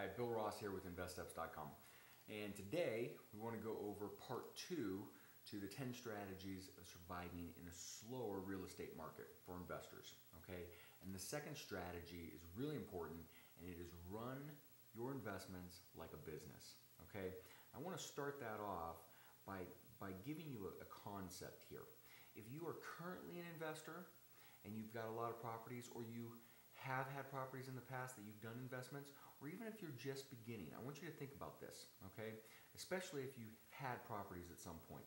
Hi, Bill Ross here with InvestSteps.com. And today we want to go over part 2 to the 10 strategies of surviving in a slower real estate market for investors. Okay? And the second strategy is really important, and it is run your investments like a business. Okay? I want to start that off by giving you a concept here. If you are currently an investor and you've got a lot of properties, or you have had properties in the past that you've done investments, or even if you're just beginning, I want you to think about this, okay? Especially if you had properties at some point.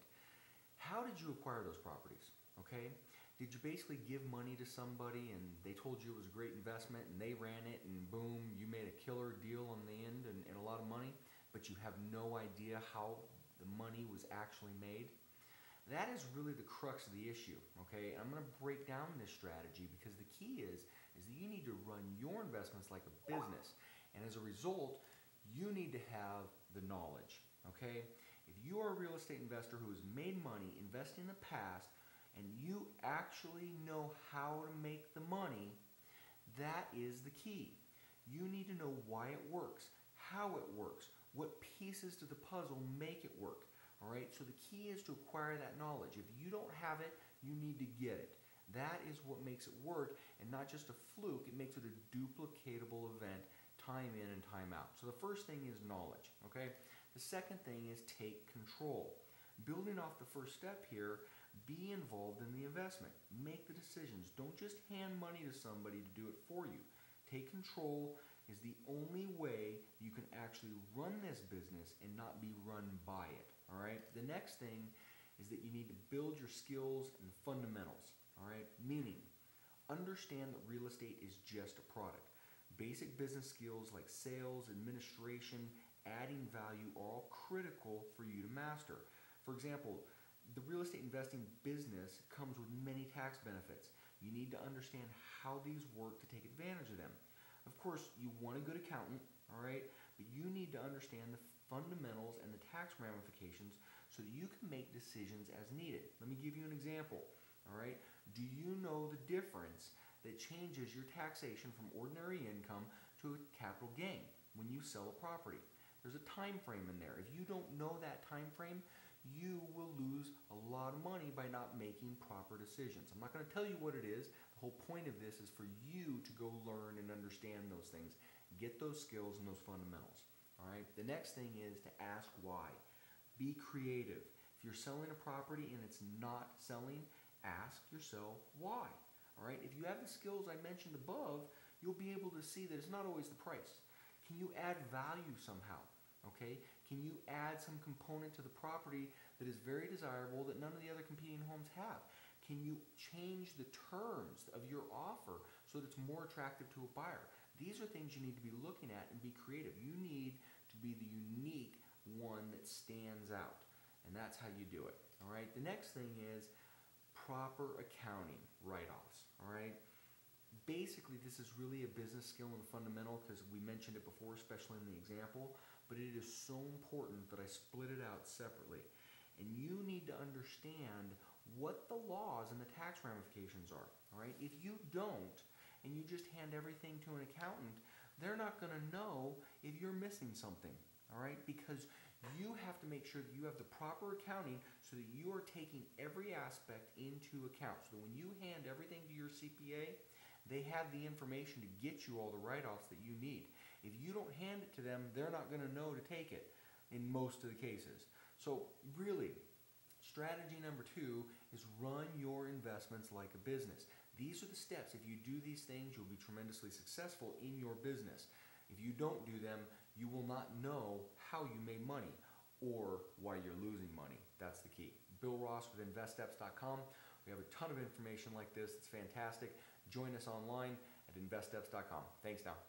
How did you acquire those properties, okay? Did you basically give money to somebody and they told you it was a great investment and they ran it and boom, you made a killer deal on the end and a lot of money, but you have no idea how the money was actually made? That is really the crux of the issue, okay? I'm going to break down this strategy because the key is that you need to run your investments like a business. And as a result, you need to have the knowledge, okay? If you are a real estate investor who has made money investing in the past and you actually know how to make the money, that is the key. You need to know why it works, how it works, what pieces to the puzzle make it work. All right, so the key is to acquire that knowledge. If you don't have it, you need to get it. That is what makes it work, and not just a fluke. It makes it a duplicatable event, time in and time out. So the first thing is knowledge, okay? The second thing is take control. Building off the first step here, be involved in the investment. Make the decisions. Don't just hand money to somebody to do it for you. Take control is the only way you can actually run this business and not be run by it. All right. The next thing is that you need to build your skills and fundamentals. All right. Meaning, understand that real estate is just a product. Basic business skills like sales, administration, adding value are all critical for you to master. For example, the real estate investing business comes with many tax benefits. You need to understand how these work to take advantage of them. Of course, you want a good accountant, all right, but you need to understand the fundamentals and the tax ramifications so that you can make decisions as needed. Let me give you an example, all right? Do you know the difference that changes your taxation from ordinary income to a capital gain when you sell a property? There's a time frame in there. If you don't know that time frame, you will lose a lot of money by not making proper decisions. I'm not going to tell you what it is. The whole point of this is for you to go learn and understand those things. Get those skills and those fundamentals. All right. The next thing is to ask why. Be creative. If you're selling a property and it's not selling, ask yourself why. All right. If you have the skills I mentioned above, you'll be able to see that it's not always the price. Can you add value somehow? Okay. Can you add some component to the property that is very desirable that none of the other competing homes have? Can you change the terms of your offer so that it's more attractive to a buyer? These are things you need to be looking at and be creative. You need to be the unique one that stands out, and that's how you do it. All right. The next thing is proper accounting write-offs. All right. Basically, this is really a business skill and fundamental because we mentioned it before, especially in the example, but it is so important that I split it out separately. And you need to understand what the laws and the tax ramifications are. All right. If you don't, and you just hand everything to an accountant, they're not going to know if you're missing something, all right? Because you have to make sure that you have the proper accounting so that you are taking every aspect into account. So that when you hand everything to your CPA, they have the information to get you all the write-offs that you need. If you don't hand it to them, they're not going to know to take it in most of the cases. So really, strategy number 2 is run your investments like a business. These are the steps. If you do these things, you'll be tremendously successful in your business. If you don't do them, you will not know how you made money or why you're losing money. That's the key. Bill Ross with InvestSteps.com. We have a ton of information like this. It's fantastic. Join us online at InvestSteps.com. Thanks now.